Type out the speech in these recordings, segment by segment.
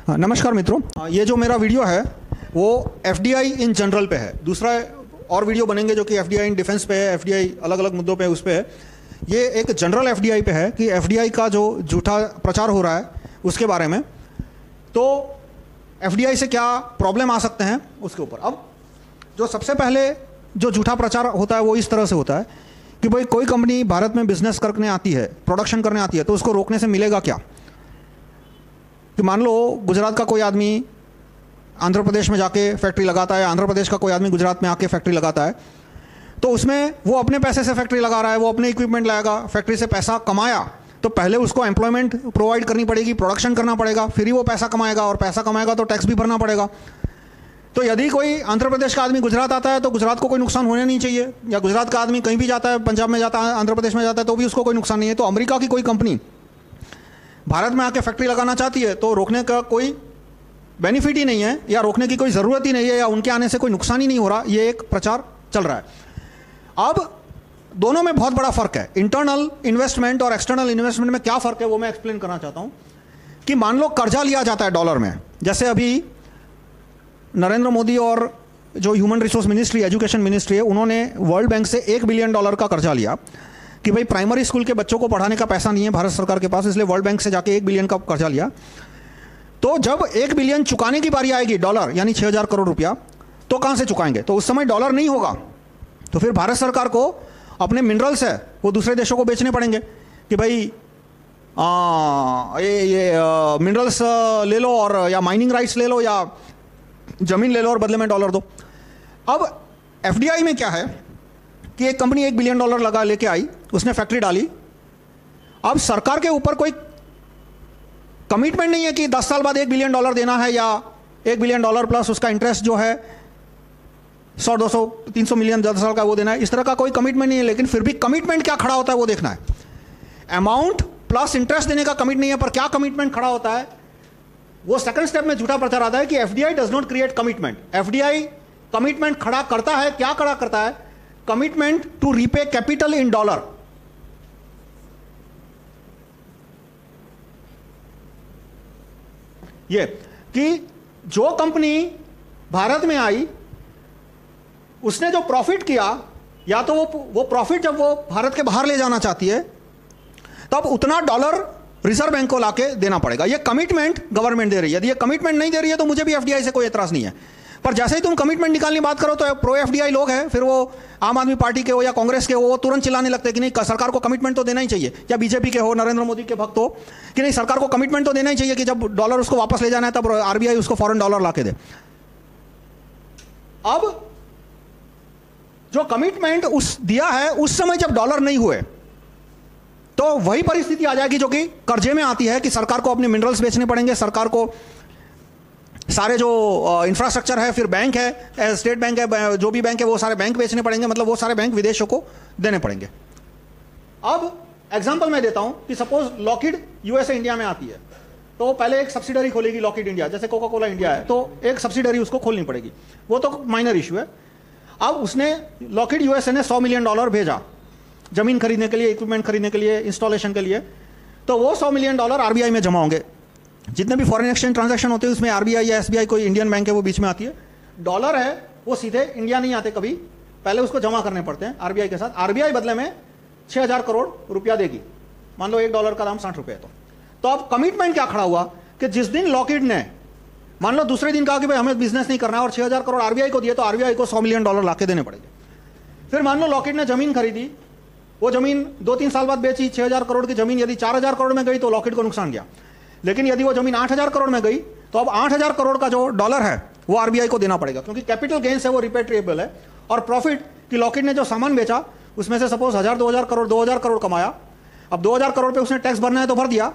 नमस्कार मित्रों, ये जो मेरा वीडियो है वो एफडीआई इन जनरल पे है। दूसरा और वीडियो बनेंगे जो कि एफडीआई इन डिफेंस पे है, एफडीआई अलग अलग मुद्दों पे उस पे है। ये एक जनरल एफडीआई पे है कि एफडीआई का जो झूठा प्रचार हो रहा है उसके बारे में, तो एफडीआई से क्या प्रॉब्लम आ सकते हैं उसके ऊपर। अब जो सबसे पहले जो झूठा प्रचार होता है वो इस तरह से होता है कि भाई कोई कंपनी भारत में बिजनेस करने आती है, प्रोडक्शन करने आती है, तो उसको रोकने से मिलेगा क्या। कि मान लो गुजरात का कोई आदमी आंध्र प्रदेश में जाके फैक्ट्री लगाता है, आंध्र प्रदेश का कोई आदमी गुजरात में आके फैक्ट्री लगाता है, तो उसमें वो अपने पैसे से फैक्ट्री लगा रहा है, वो अपने इक्विपमेंट लाएगा, फैक्ट्री से पैसा कमाया तो पहले उसको एम्प्लॉयमेंट प्रोवाइड करनी पड़ेगी, प्रोडक्शन करना पड़ेगा, फिर ही वो पैसा कमाएगा, और पैसा कमाएगा तो टैक्स भी भरना पड़ेगा। तो यदि कोई आंध्र प्रदेश का आदमी गुजरात आता है तो गुजरात को कोई नुकसान होना नहीं चाहिए, या गुजरात का आदमी कहीं भी जाता है, पंजाब में जाता है, आंध्र प्रदेश में जाता है, तो भी उसको कोई नुकसान नहीं है। तो अमेरिका की कोई कंपनी भारत में आके फैक्ट्री लगाना चाहती है तो रोकने का कोई बेनिफिट ही नहीं है, या रोकने की कोई ज़रूरत ही नहीं है, या उनके आने से कोई नुकसान ही नहीं हो रहा, ये एक प्रचार चल रहा है। अब दोनों में बहुत बड़ा फ़र्क है। इंटरनल इन्वेस्टमेंट और एक्सटर्नल इन्वेस्टमेंट में क्या फ़र्क है वो मैं एक्सप्लेन करना चाहता हूँ। कि मान लो कर्जा लिया जाता है डॉलर में, जैसे अभी नरेंद्र मोदी और जो human resource ministry, education ministry है, उन्होंने वर्ल्ड बैंक से $1 बिलियन का कर्जा लिया कि भाई प्राइमरी स्कूल के बच्चों को पढ़ाने का पैसा नहीं है भारत सरकार के पास, इसलिए वर्ल्ड बैंक से जाके $1 बिलियन का कर्जा लिया। तो जब $1 बिलियन चुकाने की बारी आएगी डॉलर, यानी 6000 करोड़ रुपया, तो कहाँ से चुकाएंगे। तो उस समय डॉलर नहीं होगा, तो फिर भारत सरकार को अपने मिनरल्स है वो दूसरे देशों को बेचने पड़ेंगे कि भाई ये मिनरल्स ले लो, और या माइनिंग राइट्स ले लो, या जमीन ले लो, और बदले में डॉलर दो। अब एफडीआई में क्या है कि एक कंपनी $1 बिलियन लगा लेके आई, उसने फैक्ट्री डाली। अब सरकार के ऊपर कोई कमिटमेंट नहीं है कि 10 साल बाद $1 बिलियन देना है, या $1 बिलियन प्लस उसका इंटरेस्ट जो है 100, 200, 300 मिलियन 10 साल का वो देना है। इस तरह का कोई कमिटमेंट नहीं है, लेकिन फिर भी कमिटमेंट क्या खड़ा होता है वो देखना है। अमाउंट प्लस इंटरेस्ट देने का कमिट नहीं है, पर क्या कमिटमेंट खड़ा होता है वो सेकंड स्टेप में झूठा प्रचार आता है कि FDI does not create commitment. FDI commitment खड़ा करता है, क्या खड़ा करता है? Commitment to repay capital in dollar. ये कि जो कंपनी भारत में आई उसने जो प्रॉफिट किया, या तो वो प्रॉफिट जब वो भारत के बाहर ले जाना चाहती है तब उतना डॉलर रिजर्व बैंक को लाके देना पड़ेगा। ये कमिटमेंट गवर्नमेंट दे रही है। यदि ये कमिटमेंट नहीं दे रही है तो मुझे भी एफडीआई से कोई एतराज नहीं है, पर जैसे ही तुम कमिटमेंट निकालने की बात करो तो प्रो एफडीआई लोग हैं, फिर वो आम आदमी पार्टी के हो या कांग्रेस के हो, वो तुरंत चिल्लाने लगते हैं कि नहीं सरकार को कमिटमेंट तो देना ही चाहिए, या बीजेपी के हो, नरेंद्र मोदी के भक्त हो, कि नहीं सरकार को कमिटमेंट तो देना ही चाहिए कि जब डॉलर उसको वापस ले जाना है तब आरबीआई उसको फॉरेन डॉलर ला के दे। अब जो कमिटमेंट उस दिया है उस समय जब डॉलर नहीं हुए तो वही परिस्थिति आ जाएगी जो कि कर्जे में आती है कि सरकार को अपने मिनरल्स बेचने पड़ेंगे, सरकार को सारे जो इंफ्रास्ट्रक्चर है, फिर बैंक है, स्टेट बैंक है, जो भी बैंक है वो सारे बैंक बेचने पड़ेंगे, मतलब वो सारे बैंक विदेशों को देने पड़ेंगे। अब एग्जांपल मैं देता हूं कि सपोज लॉकहीड यूएसए इंडिया में आती है, तो पहले एक सब्सिडरी खोलेगी लॉकहीड इंडिया, जैसे कोका कोला इंडिया है, तो एक सब्सिडरी उसको खोलनी पड़ेगी, वो तो माइनर इशू है। अब उसने लॉकहीड यूएसए ने $100 मिलियन भेजा जमीन खरीदने के लिए, इक्विपमेंट खरीदने के लिए, इंस्टॉलेशन के लिए, तो वो $100 मिलियन आरबीआई में जमा होंगे। जितने भी फॉरेन एक्सचेंज ट्रांजैक्शन होते हैं उसमें आरबीआई या एसबीआई कोई इंडियन बैंक है वो बीच में आती है। डॉलर है वो सीधे इंडिया नहीं आते कभी, पहले उसको जमा करने पड़ते हैं आरबीआई के साथ। आरबीआई बदले में 6000 करोड़ रुपया देगी, मान लो $1 का दाम 60 रुपये है। तो अब कमिटमेंट क्या खड़ा हुआ कि जिस दिन लॉकहीड ने मान लो दूसरे दिन कहा कि भाई हमें बिजनेस नहीं करना है और 6000 करोड़ आरबीआई को दिए, तो आरबीआई को $100 मिलियन लाके देने पड़ेंगे। फिर मान लो लॉकहीड ने जमीन खरीदी, वो जमीन 2-3 साल बाद बेची, 6000 करोड़ की जमीन यदि 4000 करोड़ में गई तो लॉकहीड को नुकसान गया। लेकिन यदि वो जमीन 8000 करोड़ में गई तो अब 8000 करोड़ का जो डॉलर है वो आरबीआई को देना पड़ेगा, क्योंकि कैपिटल गेन्स है वो रिपेट्रिएबल है। और प्रॉफिट कि लॉकहीड ने जो सामान बेचा उसमें से सपोज 2000 करोड़ कमाया, अब 2000 करोड़ पे उसने टैक्स भरना है तो भर दिया,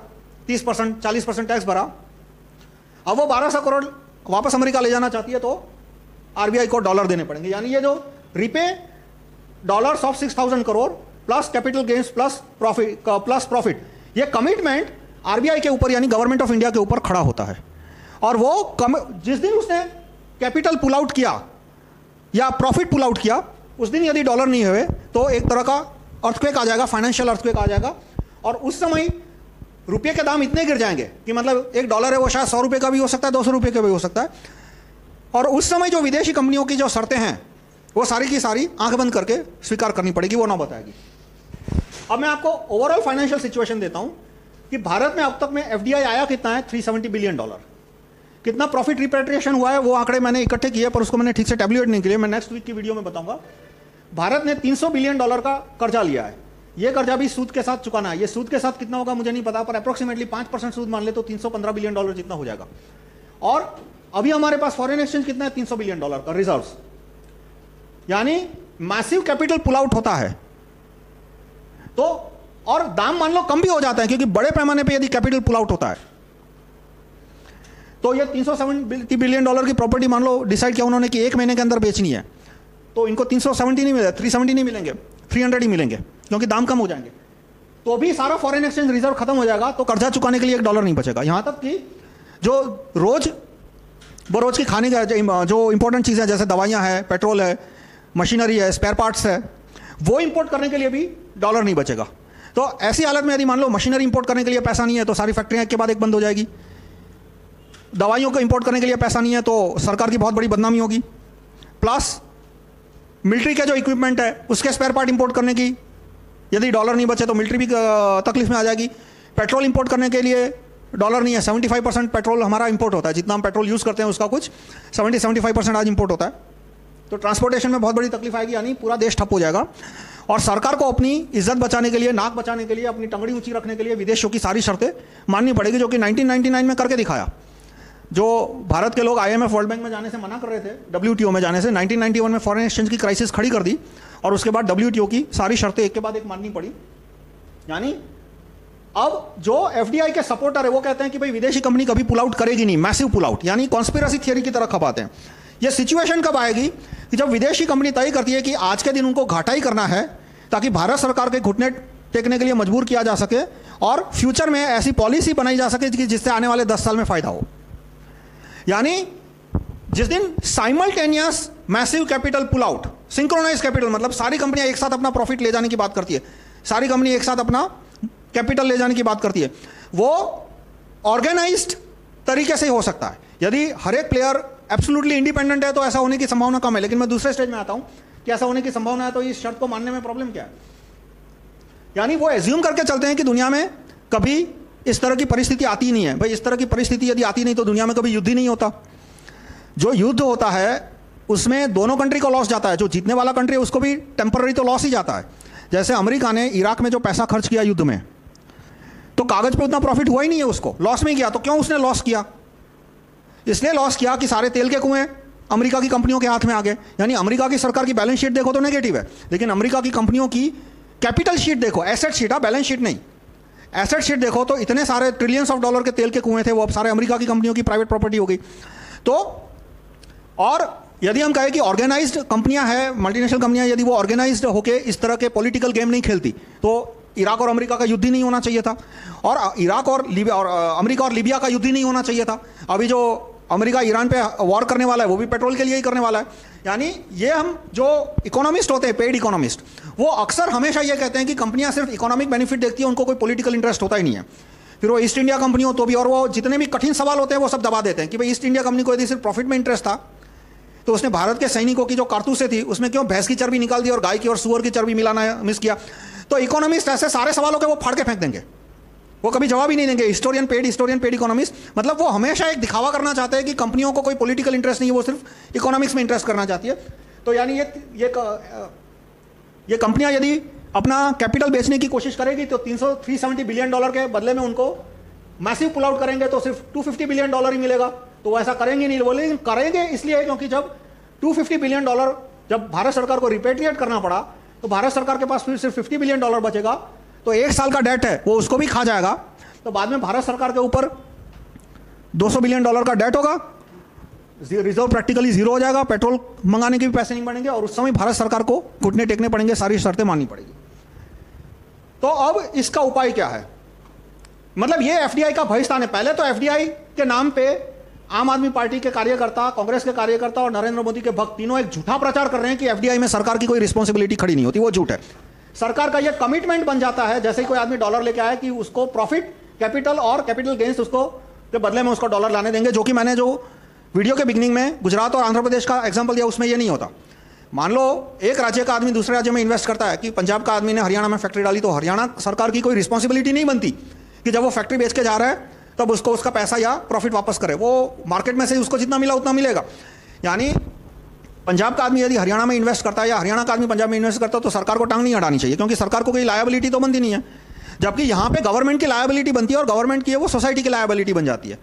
30% 40% टैक्स भरा। अब वो 1200 करोड़ वापस अमेरिका ले जाना चाहती है तो आरबीआई को डॉलर देने पड़ेंगे। यानी ये जो repay dollars of 6000 crore plus capital gains plus profit, ये कमिटमेंट आरबीआई के ऊपर यानी गवर्नमेंट ऑफ इंडिया के ऊपर खड़ा होता है। और वो जिस दिन उसने कैपिटल पुल आउट किया या प्रॉफिट पुल आउट किया उस दिन यदि डॉलर नहीं हुए तो एक तरह का अर्थक्वेक आ जाएगा, फाइनेंशियल अर्थक्वेक आ जाएगा, और उस समय रुपये के दाम इतने गिर जाएंगे कि मतलब $1 है वो शायद 100 रुपये का भी हो सकता है, 200 रुपये का भी हो सकता है। और उस समय जो विदेशी कंपनियों की जो शर्तें हैं वो सारी की सारी आंख बंद करके स्वीकार करनी पड़ेगी, वो ना बताएगी। अब मैं आपको ओवरऑल फाइनेंशियल सिचुएशन देता हूं कि भारत में अब तक में एफडीआई आया कितना है, $370 बिलियन। कितना प्रॉफिट रिपेट्रिएशन हुआ है वो आंकड़े मैंने इकट्ठे किए, पर उसको मैंने ठीक से टैब्यूलेट नहीं किया, मैं नेक्स्ट वीक की वीडियो में बताऊंगा। भारत ने $300 बिलियन का कर्जा लिया है। ये कर्जा भी सूद के साथ चुकाना है। ये सूद के साथ कितना होगा मुझे नहीं पता, पर अप्रोक्सीमेटली 5% सूद मान ले तो $315 बिलियन जितना हो जाएगा। और अभी हमारे पास फॉरेन एक्सचेंज कितना है, $300 बिलियन का रिजर्व्स, यानी मैसिव कैपिटल पुल आउट होता है। तो और दाम मान लो कम भी हो जाता है, क्योंकि बड़े पैमाने पे यदि कैपिटल पुल आउट होता है तो ये $370 बिलियन की प्रॉपर्टी मान लो डिसाइड किया उन्होंने कि 1 महीने के अंदर बेचनी है, तो इनको 370 नहीं मिलेगा, 370 नहीं मिलेंगे, 300 ही मिलेंगे, क्योंकि दाम कम हो जाएंगे। तो भी सारा फॉरेन एक्सचेंज रिजर्व खत्म हो जाएगा, तो कर्जा चुकाने के लिए $1 नहीं बचेगा। यहां तक कि जो बरोज की खाने का जो इंपॉर्टेंट चीजें जैसे दवाइयां हैं, पेट्रोल है, मशीनरी है, स्पेयर पार्ट्स है, वो इंपोर्ट करने के लिए भी $1 नहीं बचेगा। तो ऐसी हालत में यदि मान लो मशीनरी इंपोर्ट करने के लिए पैसा नहीं है तो सारी फैक्ट्रियां एक के बाद एक बंद हो जाएगी। दवाइयों को इंपोर्ट करने के लिए पैसा नहीं है तो सरकार की बहुत बड़ी बदनामी होगी। प्लस मिलिट्री के जो इक्विपमेंट है उसके स्पेयर पार्ट इंपोर्ट करने की यदि $1 नहीं बचे तो मिलिट्री भी तकलीफ में आ जाएगी। पेट्रोल इंपोर्ट करने के लिए $1 नहीं है, 75% पेट्रोल हमारा इंपोर्ट होता है, जितना हम पेट्रोल यूज करते हैं उसका कुछ 70-75% आज इंपोर्ट होता है। तो ट्रांसपोर्टेशन में बहुत बड़ी तकलीफ आएगी, यानी पूरा देश ठप हो जाएगा। और सरकार को अपनी इज्जत बचाने के लिए, नाक बचाने के लिए, अपनी टंगड़ी ऊंची रखने के लिए विदेशों की सारी शर्तें माननी पड़ेगी, जो कि 1999 में करके दिखाया। जो भारत के लोग IMF वर्ल्ड बैंक में जाने से मना कर रहे थे, WTO में जाने से, 1991 में फॉरेन एक्सचेंज की क्राइसिस खड़ी कर दी और उसके बाद WTO की सारी शर्तें एक के बाद एक माननी पड़ी। यानी अब जो FDI के सपोर्टर है वो कहते हैं कि भाई विदेशी कंपनी कभी पुल आउट करेगी नहीं, मैसिव पुल आउट, यानी कॉन्स्पिरेसी थियरी की तरह खपाते हैं। ये सिचुएशन कब आएगी कि जब विदेशी कंपनी तय करती है कि आज के दिन उनको घाटा ही करना है ताकि भारत सरकार के घुटने टेकने के लिए मजबूर किया जा सके और फ्यूचर में ऐसी पॉलिसी बनाई जा सके कि जिससे आने वाले 10 साल में फायदा हो। यानी जिस दिन simultaneous massive capital pull out, synchronise capital मतलब सारी कंपनियां एक साथ अपना प्रॉफिट ले जाने की बात करती है, सारी कंपनी एक साथ अपना कैपिटल ले जाने की बात करती है, वो ऑर्गेनाइज्ड तरीके से ही हो सकता है। यदि हर एक प्लेयर एब्सोल्युटली इंडिपेंडेंट है तो ऐसा होने की संभावना कम है। लेकिन मैं दूसरे स्टेज में आता हूं कि ऐसा होने की संभावना है, तो इस शर्त को मानने में प्रॉब्लम क्या है? यानी वो एज्यूम करके चलते हैं कि दुनिया में कभी इस तरह की परिस्थिति आती ही नहीं है। भाई इस तरह की परिस्थिति यदि आती नहीं तो दुनिया में कभी युद्ध ही नहीं होता। जो युद्ध होता है उसमें दोनों कंट्री को लॉस जाता है, जो जीतने वाला कंट्री है उसको भी टेम्पररी तो लॉस ही जाता है। जैसे अमेरिका ने इराक में जो पैसा खर्च किया युद्ध में, तो कागज पे उतना प्रॉफिट हुआ ही नहीं है, उसको लॉस में गया। तो क्यों उसने लॉस किया? इसलिए लॉस किया कि सारे तेल के कुएं अमेरिका की कंपनियों के हाथ में आ गए। यानी अमेरिका की सरकार की बैलेंस शीट देखो तो नेगेटिव है, लेकिन अमेरिका की कंपनियों की कैपिटल शीट देखो, एसेट शीट, बैलेंस शीट नहीं, एसेट शीट देखो तो इतने सारे ट्रिलियंस ऑफ डॉलर के तेल के कुएं थे, वो अब सारे अमेरिका की कंपनियों की प्राइवेट प्रॉपर्टी हो गई। तो और यदि हम कहें कि ऑर्गेनाइज्ड कंपनियां हैं, मल्टीनेशनल कंपनियां, यदि वो ऑर्गेनाइज्ड होकर इस तरह के पॉलिटिकल गेम नहीं खेलती तो इराक और अमेरिका का युद्ध ही नहीं होना चाहिए था, और इराक और लीबिया और अमेरिका और लीबिया का युद्ध ही नहीं होना चाहिए था। अभी जो अमेरिका ईरान पे वॉर करने वाला है वो भी पेट्रोल के लिए ही करने वाला है। यानी ये हम जो इकोनॉमिस्ट होते हैं, पेड इकोनॉमिस्ट, वो अक्सर हमेशा ये कहते हैं कि कंपनियां सिर्फ इकोनॉमिक बेनिफिट देखती है, उनको कोई पॉलिटिकल इंटरेस्ट होता ही नहीं है। फिर वो ईस्ट इंडिया कंपनी हो तो भी, और वो जितने भी कठिन सवाल होते हैं वो सब दबा देते हैं कि भाई ईस्ट इंडिया कंपनी को यदि सिर्फ प्रॉफिट में इंटरेस्ट था तो उसने भारत के सैनिकों की जो कारतूसें थी उसमें क्यों भैंस की चर्बी निकाल दी और गाय की और सुअर की चर्बी मिलाना मिस किया। तो इकोनॉमिस्ट ऐसे सारे सवालों के वो फाड़ के फेंक देंगे, वो कभी जवाब ही नहीं देंगे। हिस्टोरियन पेड इकोनॉमिस्ट, मतलब वो हमेशा एक दिखावा करना चाहते हैं कि कंपनियों को कोई पॉलिटिकल इंटरेस्ट नहीं है, वो सिर्फ इकोनॉमिक्स में इंटरेस्ट करना चाहती है। तो यानी ये कंपनियां यदि अपना कैपिटल बेचने की कोशिश करेगी तो $370 बिलियन के बदले में उनको मैसिव पुल आउट करेंगे तो सिर्फ $250 बिलियन ही मिलेगा। तो वो ऐसा करेंगे नहीं, बोले लेकिन करेंगे इसलिए क्योंकि जब $250 बिलियन जब भारत सरकार को रिपेट्रिएट करना पड़ा तो भारत सरकार के पास फिर सिर्फ $50 बिलियन बचेगा, तो 1 साल का डेट है वो उसको भी खा जाएगा। तो बाद में भारत सरकार के ऊपर $200 बिलियन का डेट होगा, रिजर्व प्रैक्टिकली जीरो हो जाएगा, पेट्रोल मंगाने के भी पैसे नहीं बनेंगे, और उस समय भारत सरकार को घुटने टेकने पड़ेंगे, सारी शर्तें माननी पड़ेगी। तो अब इसका उपाय क्या है? मतलब ये एफडीआई का भय स्थान है। पहले तो एफडीआई के नाम पे आम आदमी पार्टी के कार्यकर्ता, कांग्रेस के कार्यकर्ता और नरेंद्र मोदी के भक्त तीनों एक झूठा प्रचार कर रहे हैं कि एफडीआई में सरकार की कोई रिस्पॉन्सिबिलिटी खड़ी नहीं होती। वो झूठ है। सरकार का यह कमिटमेंट बन जाता है, जैसे कोई आदमी डॉलर लेके आया कि उसको प्रॉफिट कैपिटल और कैपिटल गेंस उसको के बदले में उसको डॉलर लाने देंगे, जो कि मैंने जो वीडियो के बिगनिंग में गुजरात और आंध्र प्रदेश का एग्जांपल दिया उसमें ये नहीं होता। मान लो एक राज्य का आदमी दूसरे राज्य में इन्वेस्ट करता है, कि पंजाब का आदमी ने हरियाणा में फैक्ट्री डाली, तो हरियाणा सरकार की कोई रिस्पॉन्सिबिलिटी नहीं बनती कि जब वो फैक्ट्री बेच के जा रहा है तब उसको उसका पैसा या प्रॉफिट वापस करे, वो मार्केट में से उसको जितना मिला उतना मिलेगा। यानी पंजाब का आदमी यदि हरियाणा में इन्वेस्ट करता है या हरियाणा का आदमी पंजाब में इन्वेस्ट करता है तो सरकार को टांग नहीं अड़ानी चाहिए, क्योंकि सरकार को कोई लायबिलिटी तो बनती नहीं है। जबकि यहाँ पे गवर्नमेंट की लायबिलिटी बनती है और गवर्नमेंट की है वो सोसाइटी की लायबिलिटी बन जाती है।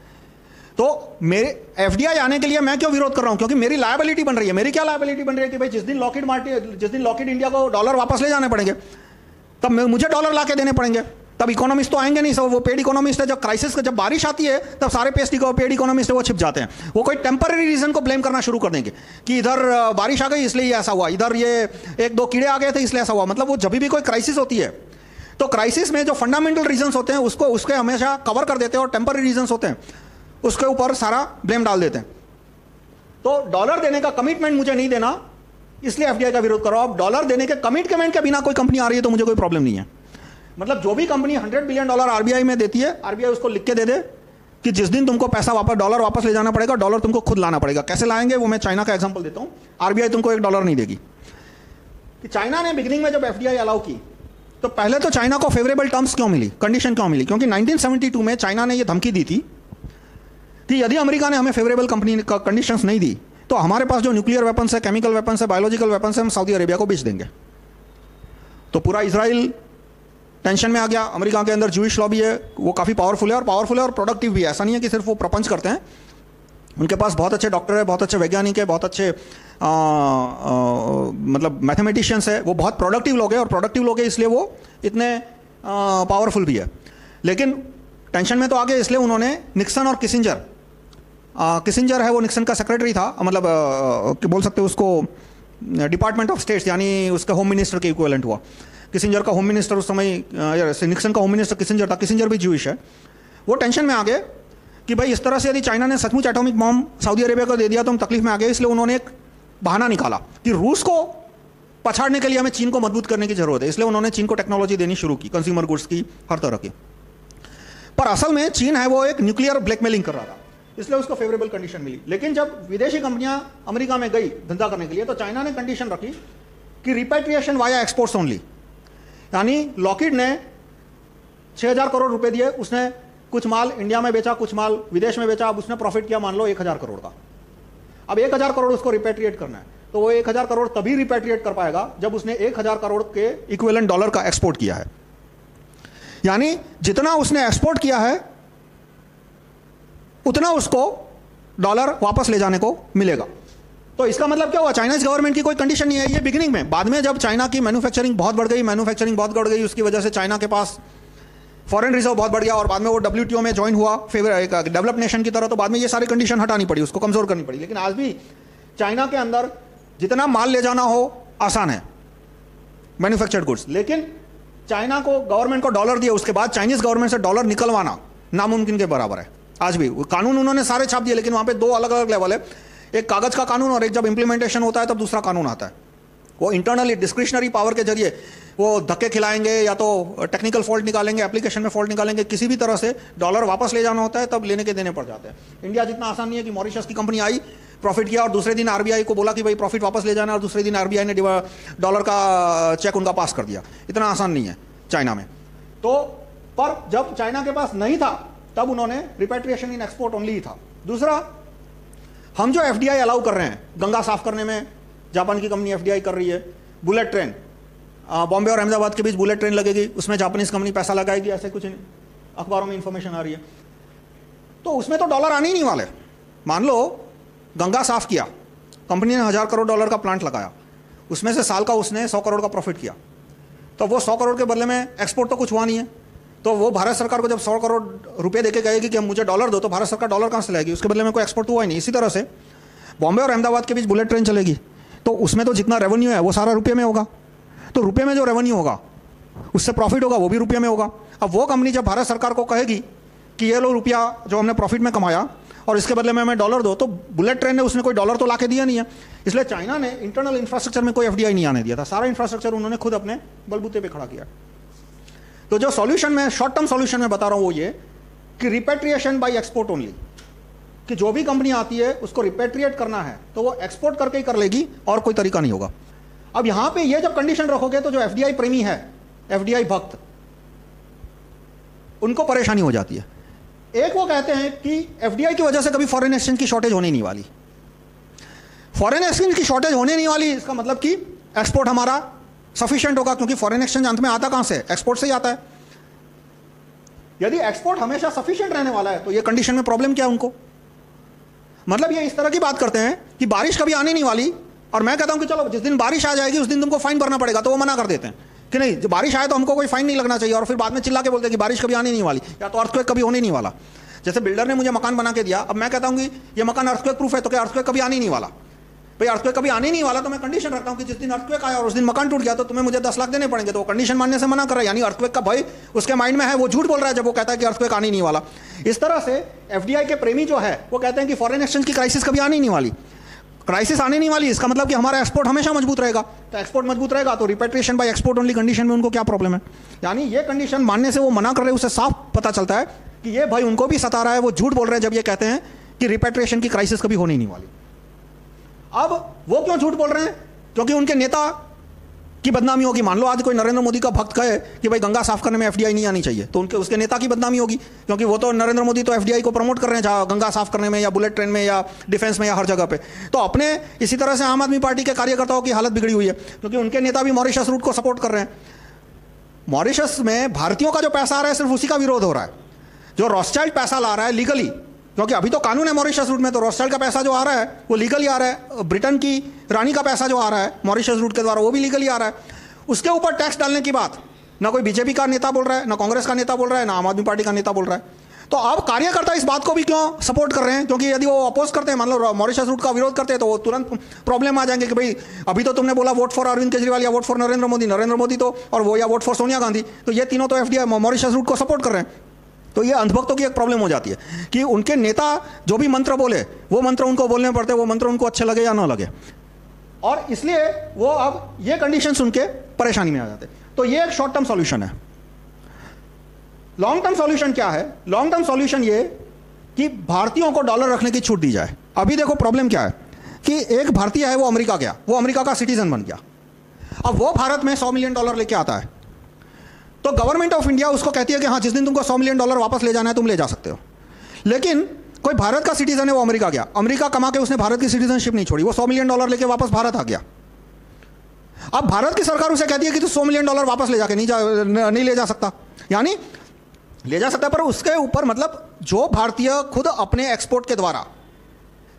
तो मेरे एफडीआई आने के लिए मैं क्यों विरोध कर रहा हूं? क्योंकि मेरी लायबिलिटी बन रही है। मेरी क्या लायबिलिटी बन रही है कि भाई जिस दिन लॉकहीड इंडिया को डॉलर वापस ले जाने पड़ेंगे तब मुझे डॉलर ला के देने पड़ेंगे। तब इकोनॉमिस्ट तो आएंगे नहीं, सब वो पेड इकोनॉमिस्ट है। जब क्राइसिस जब बारिश आती है तब सारे पेड इकोनॉमिस्ट है वो छिप जाते हैं। वो कोई टेम्पररी रीजन को ब्लेम करना शुरू कर देंगे कि इधर बारिश आ गई इसलिए ऐसा हुआ, इधर ये एक दो कीड़े आ गए थे इसलिए ऐसा हुआ। मतलब वो जब भी कोई क्राइसिस होती है तो क्राइसिस में जो फंडामेंटल रीजंस होते हैं उसको उसके हमेशा कवर कर देते हैं और टेम्पररी रीजंस होते हैं उसके ऊपर सारा ब्लेम डाल देते हैं। तो डॉलर देने का कमिटमेंट मुझे नहीं देना, इसलिए एफडीआई का विरोध करो। अब डॉलर देने के कमिटमेंट के बिना कोई कंपनी आ रही है तो मुझे कोई प्रॉब्लम नहीं है। मतलब जो भी कंपनी $100 बिलियन आरबीआई में देती है, आरबीआई उसको लिख के दे दे कि जिस दिन तुमको पैसा वापस डॉलर वापस ले जाना पड़ेगा, डॉलर तुमको खुद लाना पड़ेगा। कैसे लाएंगे वो मैं चाइना का एग्जांपल देता हूं। आरबीआई तुमको $1 नहीं देगी। कि चाइना ने बिगिनिंग में जब एफडीआई अलाउ की तो पहले तो चाइना को फेवरेबल टर्म्स क्यों मिली, कंडीशन क्यों मिली? क्योंकि 1972 में चाइना ने यह धमकी दी थी कि यदि अमेरिका ने हमें फेवरेबल कंपनी कंडीशंस नहीं दी तो हमारे पास जो न्यूक्लियर वेपन्स है, केमिकल वेपन्स है, बायोलॉजिकल वेपन्स है, हम सऊदी अरेबिया को बेच देंगे। तो पूरा इजराइल टेंशन में आ गया। अमेरिका के अंदर जूइश लॉबी है, वो काफ़ी पावरफुल है और प्रोडक्टिव भी है। ऐसा नहीं है कि सिर्फ वो प्रपंच करते हैं, उनके पास बहुत अच्छे डॉक्टर है, बहुत अच्छे वैज्ञानिक है, बहुत अच्छे मतलब मैथमेटिशियंस है। वो बहुत प्रोडक्टिव लोग हैं और प्रोडक्टिव लोग हैं इसलिए वो इतने पावरफुल भी है। लेकिन टेंशन में तो आ गए, इसलिए उन्होंने निक्सन और किसिंजर है वो निक्सन का सेक्रेटरी था, मतलब बोल सकते हो उसको डिपार्टमेंट ऑफ स्टेट्स, यानी उसका होम मिनिस्टर के इक्विवेलेंट हुआ। किसिंजर का होम मिनिस्टर उस समय, निक्सन का होम मिनिस्टर किसिंजर था। किसिंजर भी ज्यूइश है। वो टेंशन में आ गए कि भाई इस तरह से यदि चाइना ने सचमुच एटॉमिक बॉम्ब सऊदी अरेबिया को दे दिया तो हम तकलीफ में आ गए। इसलिए उन्होंने एक बहाना निकाला कि रूस को पछाड़ने के लिए हमें चीन को मजबूत करने की जरूरत है। इसलिए उन्होंने चीन को टेक्नोलॉजी देनी शुरू की, कंज्यूमर गुड्स की, हर तरह की। पर असल में चीन है वो एक न्यूक्लियर ब्लैकमेलिंग कर रहा था, इसलिए उसको फेवरेबल कंडीशन मिली। लेकिन जब विदेशी कंपनियां अमेरिका में गई धंधा करने के लिए तो चाइना ने कंडीशन रखी कि रिपेट्रिएशन वाया एक्सपोर्ट्स ओनली। यानी लॉकहीड ने 6000 करोड़ रुपए दिए, उसने कुछ माल इंडिया में बेचा, कुछ माल विदेश में बेचा। अब उसने प्रॉफिट किया मान लो 1000 करोड़ का। अब 1000 करोड़ उसको रिपेट्रिएट करना है, तो वो 1000 करोड़ तभी रिपेट्रिएट कर पाएगा जब उसने 1000 करोड़ के इक्विवेलेंट डॉलर का एक्सपोर्ट किया है। यानी जितना उसने एक्सपोर्ट किया है उतना उसको डॉलर वापस ले जाने को मिलेगा। तो इसका मतलब क्या हुआ? चाइनीज गवर्नमेंट की कोई कंडीशन नहीं है ये बिगिनिंग में। बाद में जब चाइना की मैन्युफैक्चरिंग बहुत बढ़ गई, उसकी वजह से चाइना के पास फॉरेन रिजर्व बहुत बढ़ गया और बाद में वो WTO में ज्वाइन हुआ एक डेवलप्ड नेशन की तरह। तो बाद में ये सारी कंडीशन हटानी पड़ी, उसको कमजोर करनी पड़ी। लेकिन आज भी चाइना के अंदर जितना माल ले जाना हो आसान है, मैन्युफैक्चर्ड गुड्स। लेकिन चाइना को गवर्नमेंट को डॉलर दिया, उसके बाद चाइनीज गवर्नमेंट से डॉलर निकलवाना नामुमकिन के बराबर है। आज भी कानून उन्होंने सारे छाप दिए, लेकिन वहां पे दो अलग अलग लेवल है, एक कागज का कानून और एक जब इंप्लीमेंटेशन होता है तब दूसरा कानून आता है। वो इंटरनली डिस्क्रिशनरी पावर के जरिए वो धक्के खिलाएंगे या तो टेक्निकल फॉल्ट निकालेंगे, एप्लीकेशन में फॉल्ट निकालेंगे, किसी भी तरह से डॉलर वापस ले जाना होता है तब लेने के देने पड़ जाते हैं। इंडिया जितना आसान नहीं है कि मॉरिशस की कंपनी आई, प्रॉफिट किया और दूसरे दिन आरबीआई को बोला कि भाई प्रॉफिट वापस ले जाना, और दूसरे दिन आरबीआई ने डॉलर का चेक उनका पास कर दिया। इतना आसान नहीं है चाइना में। तो पर जब चाइना के पास नहीं था तब उन्होंने रिपेट्रिएशन इन एक्सपोर्ट ओनली ही था। दूसरा, हम जो एफडीआई अलाउ कर रहे हैं, गंगा साफ करने में जापान की कंपनी एफडीआई कर रही है। बुलेट ट्रेन, बॉम्बे और अहमदाबाद के बीच बुलेट ट्रेन लगेगी, उसमें जापानीज कंपनी पैसा लगाएगी, ऐसे कुछ अखबारों में इंफॉर्मेशन आ रही है। तो उसमें तो डॉलर आने ही नहीं वाले। मान लो गंगा साफ किया, कंपनी ने $1000 करोड़ का प्लांट लगाया, उसमें से साल का उसने 100 करोड़ का प्रॉफिट किया, तो वो 100 करोड़ के बदले में एक्सपोर्ट तो कुछ हुआ नहीं है। तो वो भारत सरकार को जब 100 करोड़ रुपए देके कहेगी कि मुझे डॉलर दो, तो भारत सरकार डॉलर कहां से लाएगी? उसके बदले में कोई एक्सपोर्ट तो हुआ ही नहीं। इसी तरह से बॉम्बे और अहमदाबाद के बीच बुलेट ट्रेन चलेगी, तो उसमें तो जितना रेवेन्यू है वो सारा रुपये में होगा। तो रुपये में जो रेवेन्यू होगा उससे प्रॉफिट होगा, वो भी रुपये में होगा। अब वो कंपनी जब भारत सरकार को कहेगी कि ये लो रुपया जो हमने प्रॉफिट में कमाया और इसके बदले में हमें डॉलर दो, तो बुलेट ट्रेन ने उसने कोई डॉलर तो ला के दिया नहीं है। इसलिए चाइना ने इंटरनल इंफ्रास्ट्रक्चर में कोई एफडीआई नहीं आने दिया था, सारा इंफ्रास्ट्रक्चर उन्होंने खुद अपने बलबूते पे खड़ा किया। तो जो सॉल्यूशन में, शॉर्ट टर्म सॉल्यूशन में बता रहा हूं वो ये कि रिपेट्रिएशन बाय एक्सपोर्ट ओनली, कि जो भी कंपनी आती है उसको रिपेट्रिएट करना है तो वो एक्सपोर्ट करके ही कर लेगी और कोई तरीका नहीं होगा। अब यहां पे ये जब कंडीशन रखोगे तो जो एफडीआई प्रेमी है, एफडीआई भक्त, उनको परेशानी हो जाती है। एक वो कहते हैं कि एफडीआई की वजह से कभी फॉरेन एक्सचेंज की शॉर्टेज होने नहीं वाली। फॉरेन एक्सचेंज की शॉर्टेज होने नहीं वाली, इसका मतलब कि एक्सपोर्ट हमारा सफिशिएंट होगा, क्योंकि फॉरेन एक्सचेंज अंत में आता कहां से? एक्सपोर्ट से ही आता है। यदि एक्सपोर्ट हमेशा सफिशिएंट रहने वाला है तो ये कंडीशन में प्रॉब्लम क्या है उनको? मतलब ये इस तरह की बात करते हैं कि बारिश कभी आने नहीं वाली, और मैं कहता हूं कि चलो जिस दिन बारिश आ जाएगी उस दिन तुमको फाइन भरना पड़ेगा, तो वो मना कर देते हैं कि नहीं, जब बारिश आए तो हमको कोई फाइन नहीं लगना चाहिए, और फिर बाद में चिल्ला के बोलते हैं कि बारिश कभी आने नहीं वाली, या तो अर्थक्वेक कभी होने नहीं वाला। जैसे बिल्डर ने मुझे मकान बना के दिया, अब मैं कहता हूं कि ये मकान अर्थक्वेक प्रूफ है, तो क्या अर्थक्वेक कभी आने नहीं वाला? भाई अर्थक्वेक कभी आने नहीं वाला तो मैं कंडीशन रखता हूं कि जिस दिन अर्थक्वेक आया और उस दिन मकान टूट गया तो तुम्हें मुझे 10 लाख देने पड़ेंगे, तो वो कंडीशन मानने से मना कर रहा है, यानी अर्थक्वेक का भय उसके माइंड में है, वो झूठ बोल रहा है जब वो कहता है कि अर्थक्वेक आने नहीं वाला। इस तरह से एफडीआई के प्रेमी जो है वो कहते हैं कि फॉरेन एक्सचेंज की क्राइसिस कभी आने नहीं वाली। क्राइसिस आने नहीं वाली, इसका मतलब कि हमारा एक्सपोर्ट हमेशा मजबूत रहेगा, तो एक्सपोर्ट मजबूत रहेगा तो repatriation by export only condition में उनको क्या प्रॉब्लम है? यानी ये कंडीशन मानने से वो मना कर रहे हैं, उससे साफ पता चलता है कि ये भाई उनको भी सता रहा है, वो झूठ बोल रहे हैं जब ये कहते हैं कि रिपेट्रिएशन की क्राइसिस कभी होने नहीं वाली। अब वो क्यों झूठ बोल रहे हैं? क्योंकि उनके नेता की बदनामी होगी। मान लो आज कोई नरेंद्र मोदी का भक्त कहे कि भाई गंगा साफ करने में एफडीआई नहीं आनी चाहिए, तो उनके उसके नेता की बदनामी होगी, क्योंकि वो तो नरेंद्र मोदी तो एफडीआई को प्रमोट कर रहे हैं गंगा साफ करने में, या बुलेट ट्रेन में, या डिफेंस में, या हर जगह पे। तो अपने इसी तरह से आम आदमी पार्टी के कार्यकर्ताओं की हालत बिगड़ी हुई है, क्योंकि उनके नेता भी मॉरिशस रूट को सपोर्ट कर रहे हैं। मॉरिशस में भारतीयों का जो पैसा आ रहा है सिर्फ उसी का विरोध हो रहा है। जो रॉथस्चाइल्ड पैसा ला रहा है लीगली, क्योंकि अभी तो कानून है मॉरिशस रूट में, तो रॉथस्चाइल्ड का पैसा जो आ रहा है वो लीगली आ रहा है। ब्रिटेन की रानी का पैसा जो आ रहा है मॉरिशस रूट के द्वारा वो भी लीगली आ रहा है। उसके ऊपर टैक्स डालने की बात ना कोई बीजेपी का नेता बोल रहा है, ना कांग्रेस का नेता बोल रहा है, ना आम आदमी पार्टी का नेता बोल रहा है। तो अब कार्यकर्ता इस बात को भी क्यों सपोर्ट कर रहे हैं? क्योंकि यदि वो अपोज करते हैं, मान लो मॉरिशस रूट का विरोध करते हैं, तो वो तुरंत प्रॉब्लम आ जाएंगे कि भाई अभी तो तुमने बोला वोट फॉर अरविंद केजरीवाल या वोट फॉर नरेंद्र मोदी तो, और वो या वोट फॉर सोनिया गांधी, तो ये तीनों तो एफडीआई मॉरिशस रूट को सपोर्ट कर रहे हैं। तो ये अंधभक्तों की एक प्रॉब्लम हो जाती है कि उनके नेता जो भी मंत्र बोले वो मंत्र उनको बोलने पड़ते हैं, वो मंत्र उनको अच्छे लगे या ना लगे, और इसलिए वो अब ये कंडीशन सुन के परेशानी में आ जाते। तो ये एक शॉर्ट टर्म सॉल्यूशन है। लॉन्ग टर्म सॉल्यूशन क्या है? लॉन्ग टर्म सॉल्यूशन ये कि भारतीयों को डॉलर रखने की छूट दी जाए। अभी देखो प्रॉब्लम क्या है कि एक भारतीय है, वो अमेरिका गया, वो अमेरिका का सिटीजन बन गया, अब वो भारत में $100 मिलियन लेके आता है, तो गवर्नमेंट ऑफ इंडिया उसको कहती है कि हाँ जिस दिन तुमको $100 मिलियन वापस ले जाना है तुम ले जा सकते हो। लेकिन कोई भारत का सिटीजन है, वो अमेरिका गया, अमेरिका कमा के उसने भारत की सिटीजनशिप नहीं छोड़ी, वो $100 मिलियन लेके वापस भारत आ गया। अब भारत की सरकार उसे कहती है कि तू $100 मिलियन वापस ले जाके नहीं ले जा सकता, यानी ले जा सकता है पर उसके ऊपर मतलब जो भारतीय खुद अपने एक्सपोर्ट के द्वारा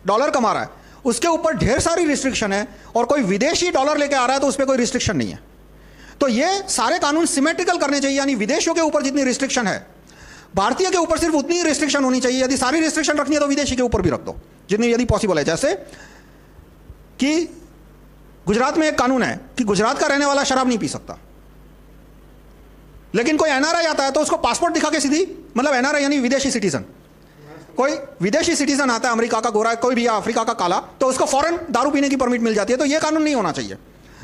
डॉलर कमा रहा है उसके ऊपर ढेर सारी रिस्ट्रिक्शन है, और कोई विदेशी डॉलर लेके आ रहा है तो उस पर कोई रिस्ट्रिक्शन नहीं है। तो ये सारे कानून सिमेट्रिकल करने चाहिए, यानी विदेशियों के ऊपर जितनी रिस्ट्रिक्शन है भारतीय के ऊपर सिर्फ उतनी ही रिस्ट्रिक्शन होनी चाहिए। यदि सारी रिस्ट्रिक्शन रखनी है तो विदेशी के ऊपर भी रख दो जितनी यदि पॉसिबल है। जैसे कि गुजरात में एक कानून है कि गुजरात का रहने वाला शराब नहीं पी सकता, लेकिन कोई एनआरआई आता है तो उसको पासपोर्ट दिखा के सीधी, मतलब एनआरआई यानी विदेशी सिटीजन, कोई विदेशी सिटीजन आता है अमेरिका का गोरा कोई भी या अफ्रीका का काला, तो उसको फौरन दारू पीने की परमिट मिल जाती है। तो ये कानून नहीं होना चाहिए।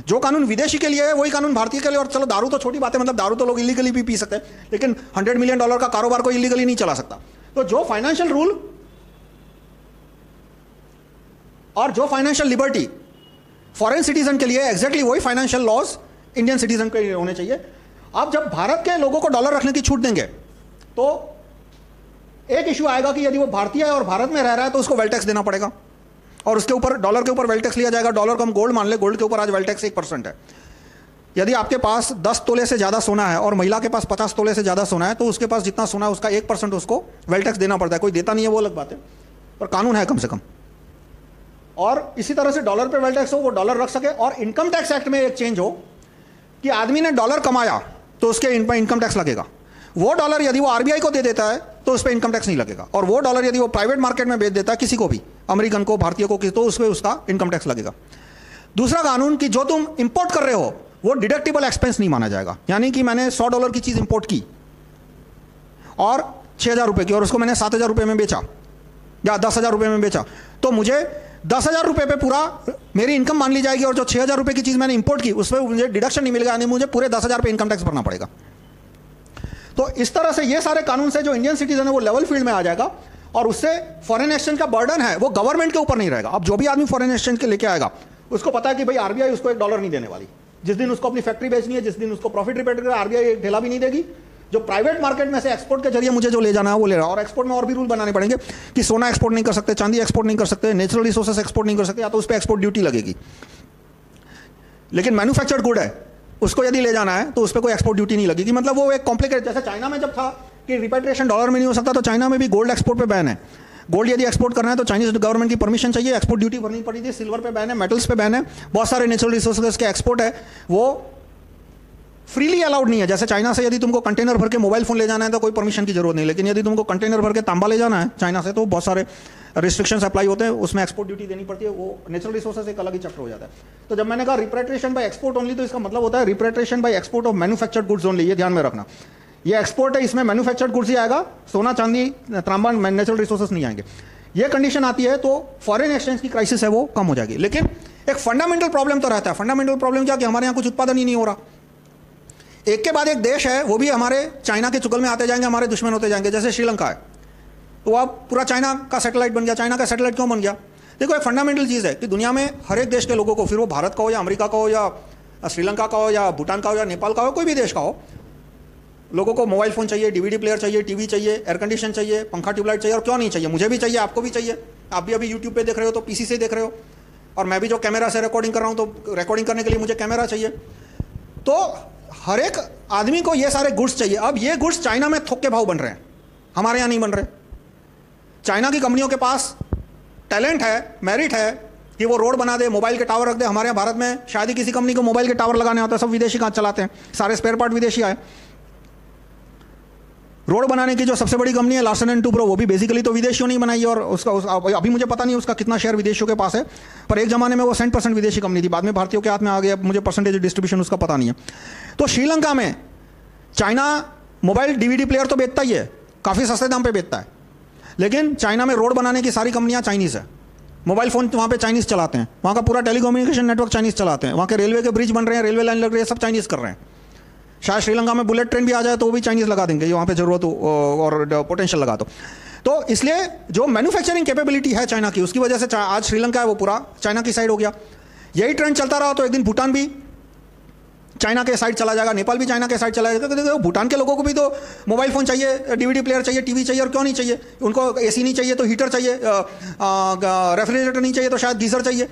जो कानून विदेशी के लिए है वही कानून भारतीय के लिए। और चलो दारू तो छोटी बात है, मतलब दारू तो लोग इलीगली भी पी सकते हैं, लेकिन $100 मिलियन का कारोबार कोई इलीगली नहीं चला सकता। तो जो फाइनेंशियल रूल और जो फाइनेंशियल लिबर्टी फॉरेन सिटीजन के लिए एग्जैक्टली वही फाइनेंशियल लॉज इंडियन सिटीजन के लिए होने चाहिए। अब जब भारत के लोगों को डॉलर रखने की छूट देंगे तो एक इशू आएगा कि यदि वो भारतीय है और भारत में रह रहा है तो उसको वेल्थ टैक्स देना पड़ेगा, और उसके ऊपर डॉलर के ऊपर वेल्थ टैक्स लिया जाएगा। डॉलर को हम गोल्ड मान ले, गोल्ड के ऊपर आज वेल्थ टैक्स 1% है। यदि आपके पास 10 तोले से ज़्यादा सोना है और महिला के पास 50 तोले से ज़्यादा सोना है तो उसके पास जितना सोना है उसका 1% उसको वेल्थ टैक्स देना पड़ता है। कोई देता नहीं है वो अलग बात है, पर कानून है कम से कम। और इसी तरह से डॉलर पर वेल्थ टैक्स हो, वो डॉलर रख सके। और इनकम टैक्स एक्ट में एक चेंज हो कि आदमी ने डॉलर कमाया तो उसके इनकम टैक्स लगेगा। वो डॉलर यदि वो आरबीआई को दे देता है तो उस पर इनकम टैक्स नहीं लगेगा, और वो डॉलर यदि वो प्राइवेट मार्केट में बेच देता है किसी को भी, अमेरिकन को, भारतीय को, तो उस पर उसका इनकम टैक्स लगेगा। दूसरा कानून कि जो तुम इंपोर्ट कर रहे हो वो डिडक्टेबल एक्सपेंस नहीं माना जाएगा। यानी कि मैंने $100 की चीज इंपोर्ट की और 6,000 रुपए की, और उसको मैंने 7,000 रुपए में बेचा या 10,000 रुपए में बेचा, तो मुझे 10,000 रुपए पे पूरा मेरी इनकम मान ली जाएगी, और जो 6,000 रुपए की चीज मैंने इंपोर्ट की उस पर मुझे डिडक्शन नहीं मिलेगा, यानी मुझे पूरे 10,000 पे इनकम टैक्स भरना पड़ेगा। तो इस तरह से ये सारे कानून से जो इंडियन सिटीजन है वो लेवल फील्ड में आ जाएगा और उससे फॉरेन एक्सचेंज का बर्डन है वो गवर्नमेंट के ऊपर नहीं रहेगा। अब जो भी आदमी फॉरेन एक्सचेंज के लेके आएगा उसको पता है कि भाई आरबीआई उसको $1 नहीं देने वाली। जिस दिन उसको अपनी फैक्ट्री बेचनी है, जिस दिन उसको प्रॉफिट रिपोर्ट करना, आरबीआई एक ढेला भी नहीं देगी। जो प्राइवेट मार्केट में से एक्सपोर्ट के जरिए मुझे जो ले जाना है वो ले रहा है। और एक्सपोर्ट में और भी रूल बनाने पड़ेंगे कि सोना एक्सपोर्ट नहीं कर सकते, चांदी एक्सपोर्ट नहीं कर सकते, नेचुरल रिसोर्सेस एक्सपोर्ट नहीं कर सकते, या तो उस पर एक्सपोर्ट ड्यूटी लगेगी। लेकिन मैन्युफैक्चर्ड गुड है उसको यदि ले जाना है तो उस पर कोई एक्सपोर्ट ड्यूटी नहीं लगेगी। मतलब वो एक कॉम्प्लिकेटेड, जैसे चाइना में जब था कि रिपेट्रिएशन डॉलर में नहीं हो सकता, तो चाइना में भी गोल्ड एक्सपोर्ट पे बैन है। गोल्ड यदि एक्सपोर्ट करना है तो चाइनीज गवर्नमेंट की परमिशन चाहिए, एक्सपोर्ट ड्यूटी भरनी पड़ी थी। सिल्वर पे बैन है, मेटल्स पे बैन है, बहुत सारे नेचुरल रिसोर्सेज के एक्सपोर्ट है वो फ्रीली अलाउड नहीं है। जैसे चाइना से यदि तुमको कंटेनर भर के मोबाइल फोन ले जाना है तो कोई परमिशन की जरूरत नहीं, लेकिन यदि तुमको कंटेनर भर के तांबा ले जाना है चाइना से तो बहुत सारे रिस्ट्रिक्शंस अप्लाई होते हैं, उसमें एक्सपोर्ट ड्यूटी देनी पड़ती है। वो नेचुरल रिसोर्सेज एक अलग ही चक्र हो जाता है। तो जब मैंने कहा रिपेट्रिएशन बाय एक्सपोर्ट ओनली, तो इसका मतलब होता है repatriation by export of manufactured goods only. ये ध्यान में रखना, ये एक्सपोर्ट है, इसमें मैन्युफैक्चर्ड गुड्स ही आएगा, सोना चांदी तांबा नेचुरल रिसोर्सेज नहीं आएंगे। ये कंडीशन आती है तो फॉरेन एक्सचेंज की क्राइसिस है वो कम हो जाएगी। लेकिन एक फंडामेंटल प्रॉब्लम तो रहता है। फंडामेंटल प्रॉब्लम क्या कि हमारे यहाँ कुछ उत्पादन ही नहीं हो रहा। एक के बाद एक देश है वो भी हमारे चाइना के चुगल में आते जाएंगे, हमारे दुश्मन होते जाएंगे। जैसे श्रीलंका है तो अब पूरा चाइना का सैटेलाइट बन गया। चाइना का सैटेलाइट क्यों बन गया? देखो एक फंडामेंटल चीज़ है कि दुनिया में हर एक देश के लोगों को, फिर वो भारत का हो या अमेरिका का हो या श्रीलंका का हो या भूटान का हो या नेपाल का हो, कोई भी देश का हो, लोगों को मोबाइल फोन चाहिए, डीवीडी प्लेयर चाहिए, टीवी चाहिए, एयर कंडीशन चाहिए, पंखा ट्यूबलाइट चाहिए। और क्यों नहीं चाहिए? मुझे भी चाहिए, आपको भी चाहिए। आप भी अभी यूट्यूब पे देख रहे हो तो पीसी से देख रहे हो, और मैं भी जो कैमरा से रिकॉर्डिंग कर रहा हूँ तो रिकॉर्डिंग करने के लिए मुझे कैमरा चाहिए। तो हर एक आदमी को ये सारे गुड्स चाहिए। अब ये गुड्स चाइना में थोक के भाव बन रहे हैं, हमारे यहाँ नहीं बन रहे। चाइना की कंपनियों के पास टैलेंट है, मेरिट है कि वो रोड बना दे, मोबाइल के टावर रख दे। हमारे यहाँ भारत में शायद ही किसी कंपनी को मोबाइल के टावर लगाने होता है, सब विदेशी काम चलाते हैं, सारे स्पेयर पार्ट विदेशी आए। रोड बनाने की जो सबसे बड़ी कंपनी है लार्सन एंड टुब्रो, वो भी बेसिकली तो विदेशियों ने बनाई है। और उसका अभी मुझे पता नहीं उसका कितना शेयर विदेशियों के पास है, पर एक जमाने में वो 100% विदेशी कंपनी थी, बाद में भारतीयों के हाथ में आ गया। मुझे परसेंटेज डिस्ट्रीब्यूशन उसका पता नहीं है। तो श्रीलंका में चाइना मोबाइल डीवीडी प्लेयर तो बेचता ही है, काफ़ी सस्ते दाम पे बेचता है, लेकिन चाइना में रोड बनाने की सारी कंपनियां चाइनीज़ है। मोबाइल फ़ोन वहाँ पे चाइनीज़ चलाते हैं, वहाँ का पूरा टेलीकम्युनिकेशन नेटवर्क चाइनीज़ चलाते हैं, वहाँ के रेलवे के ब्रिज बन रहे हैं, रेलवे लाइन लग रही है, सब चाइनीज़ कर रहे हैं। शायद श्रीलंका में बुलेट ट्रेन भी आ जाए तो वो भी चाइनीज़ लगा देंगे, ये वहाँ पे ज़रूरत हो और पोटेंशियल लगा दो। तो इसलिए जो मैन्युफैक्चरिंग कैपेबिलिटी है चाइना की, उसकी वजह से आज श्रीलंका है वो पूरा चाइना की साइड हो गया। यही ट्रेंड चलता रहा तो एक दिन भूटान भी चाइना के साइड चला जाएगा, नेपाल भी चाइना के साइड चला जाएगा। तो भूटान के लोगों को भी तो मोबाइल फ़ोन चाहिए, डीवीडी प्लेयर चाहिए, टीवी चाहिए, और क्यों नहीं चाहिए? उनको एसी नहीं चाहिए तो हीटर चाहिए, रेफ्रिजरेटर नहीं चाहिए तो शायद गीज़र चाहिए।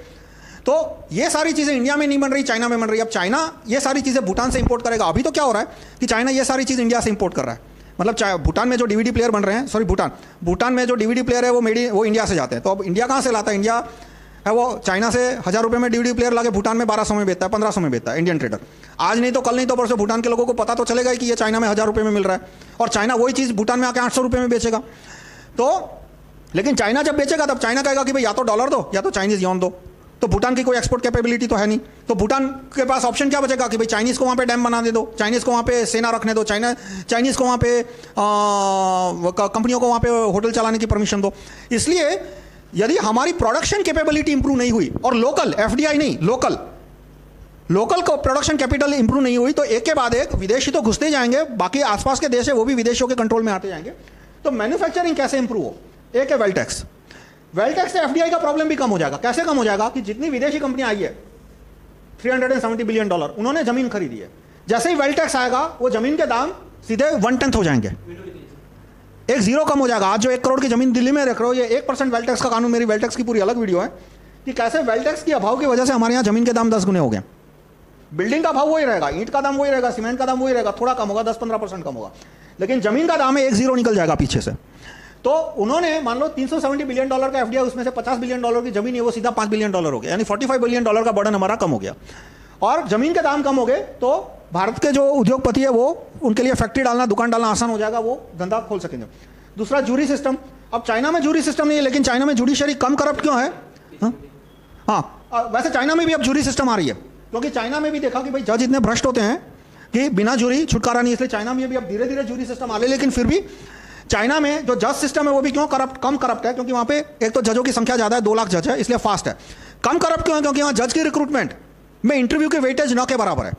तो ये सारी चीज़ें इंडिया में नहीं बन रही, चाइना में बन रही है। अब चाइना ये सारी चीज़ें भूटान से इंपोर्ट करेगा। अभी तो क्या हो रहा है कि चाइना ये सारी चीज़ इंडिया से इंपोर्ट कर रहा है। मतलब भूटान में जो डीवीडी प्लेयर बन रहे हैं, सॉरी भूटान में जो डीवीडी प्लेयर है वो इंडिया से जाते हैं। तो अब इंडिया कहाँ से लाता है? इंडिया है वो चाइना से 1000 रुपये में डीवीडी प्लेयर लाके भूटान में 1200 में बेचता है, 1500 में बेचता है इंडियन ट्रेडर। आज नहीं तो कल नहीं तो परसों भूटान के लोगों को पता तो चलेगा कि ये चाइना में 1000 रुपये में मिल रहा है, और चाइना वही चीज़ भूटान में आके 800 रुपये में बेचेगा। तो लेकिन चाइना जब बेचेगा तब चाइना कहेगा कि भाई या तो डॉलर दो या तो चाइनीज़ यॉन दो। तो भूटान की कोई एक्सपोर्ट कैपेबिलिटी तो है नहीं, तो भूटान के पास ऑप्शन क्या बचेगा कि भाई चाइनीज़ को वहाँ पे डैम बना दे दो, चाइनीज़ को वहाँ पे सेना रखने दो, चाइनीज़ को वहाँ पे कंपनियों को वहाँ पे होटल चलाने की परमिशन दो। इसलिए यदि हमारी प्रोडक्शन कैपेबिलिटी इंप्रूव नहीं हुई, और लोकल एफडीआई नहीं, लोकल को प्रोडक्शन कैपिटल इंप्रूव नहीं हुई, तो एक के बाद एक विदेशी तो घुसते जाएंगे, बाकी आसपास के देश है वो भी विदेशियों के कंट्रोल में आते जाएंगे। तो मैन्युफैक्चरिंग कैसे इंप्रूव हो? एक है वेल्थ टैक्स। वेल्थ टैक्स से एफडीआई का प्रॉब्लम भी कम हो जाएगा। कैसे कम हो जाएगा? कि जितनी विदेशी कंपनियां आई है, $370 बिलियन उन्होंने जमीन खरीदी है, जैसे ही वेल्थ टैक्स आएगा वो जमीन के दाम सीधे 1/10 हो जाएंगे, एक जीरो कम हो जाएगा। आज जो 1 करोड़ की जमीन दिल्ली में रख रहे हो, ये 1% वेल्थ टैक्स का कानून, मेरी वेल्थ टैक्स की पूरी अलग वीडियो है कि कैसे वेल्थ टैक्स की अभाव की वजह से हमारे यहाँ जमीन के दाम 10 गुने हो गए। बिल्डिंग का भाव वही रहेगा, ईंट का दाम वही रहेगा, सीमेंट का दाम वही रहेगा, थोड़ा कम होगा, 10-15% कम होगा, लेकिन जमीन का दाम है 1 जीरो निकल जाएगा पीछे से। तो उन्होंने मान लो $370 बिलियन का एफडीआई, उसमें से $50 बिलियन की जमीन है वो सीधा $5 बिलियन हो गया, यानी $45 बिलियन का बर्डन हमारा कम हो गया। और जमीन के दाम कम हो गए तो भारत के जो उद्योगपति है वो, उनके लिए फैक्ट्री डालना, दुकान डालना आसान हो जाएगा, वो धंधा खोल सकेंगे। दूसरा जूरी सिस्टम। अब चाइना में जूरी सिस्टम नहीं है, लेकिन चाइना में जुडिशरी कम करप्ट क्यों है? हाँ, वैसे चाइना में भी अब जूरी सिस्टम आ रही है, क्योंकि चाइना में भी देखा कि भाई जज इतने भ्रष्ट होते हैं कि बिना जूरी छुटकारा नहीं, इसलिए चाइना में भी अब धीरे धीरे जूरी सिस्टम आ रही है। लेकिन फिर भी चाइना में जो जज सिस्टम है वो भी क्यों कम करप्ट है? क्योंकि वहाँ पे एक तो जजों की संख्या ज़्यादा है, 2 लाख जज है, इसलिए फास्ट है। कम करप्ट क्यों है? क्योंकि वहाँ जज की रिक्रूटमेंट में इंटरव्यू के वेटेज न के बराबर है।